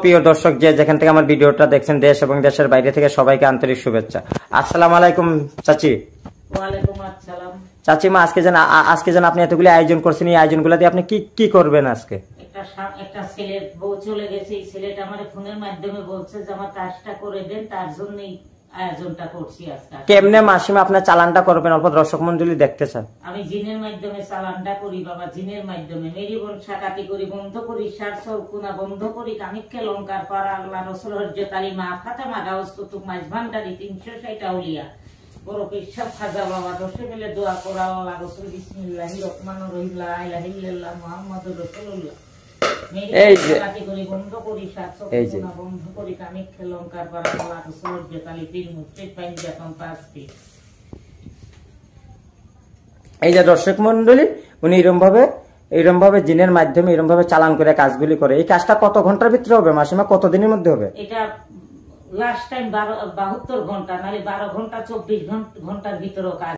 প্রিয় দর্শক যে যেখান থেকে আমার ভিডিওটা দেখছেন দেশ এবং দেশের বাইরে থেকে সবাইকে আন্তরিক শুভেচ্ছা। আসসালামু আলাইকুম চাচি। ওয়ালাইকুম আসসালাম। চাচিমা, আজকে যেন আপনি এতগুলি আয়োজন করছেন, এই আয়োজনগুলো দিয়ে আপনি কি করবেন আজকে? একটা ছেলের বউ চলে গেছে, এই ছেলেটা আমার ফোনের মাধ্যমে বলছে যে আমার কাজটা করে দেন, তার জন্যই আয়োজনটা করছি আজকে। কেমনে মাসিমা আপনার চালানটা করবেন অল্প দর্শক মন্ডলী দেখতে চান? আমি জিনের মাধ্যমে চালানটা করি বাবা, জিনের মাধ্যমে মেরি বোন সাকাতি করি, বন্ধ করি সার চৌকুনা বন্ধ করি, কামিককে লঙ্কার পাড়া আল্লাহ রসুল হরজত আলী মা ফাতেমা গাউস কুতুব মাইজ ভান্ডারি 360 আউলিয়া বড় পেশাব খাজা বাবা দশে মিলে দোয়া করা আল্লাহ রসুল বিসমিল্লাহির রহমানির রহিম লা ইলাহা ইল্লাল্লাহ মুহাম্মাদুর রাসূলুল্লাহ। এই যে বন্ধ করি সার চৌকুনা বন্ধ করি, কামিককে লঙ্কার পাড়া আল্লাহ রসুল হরজত আলী 3 মুফতি পাঞ্জাতন 5 ফিট। এই যে দর্শক মন্ডলী, উনি এরকম ভাবে জিনের মাধ্যমে এরকম ভাবে চালান করে কাজগুলি করে। এই কাজটা কত ঘন্টার ভিতরে হবে মাসিমা, কত দিনের মধ্যে হবে? এটা লাস্ট টাইম 72 ঘন্টা, নাহলে 12 ঘন্টা 24 ঘন্টার ভিতরে কাজ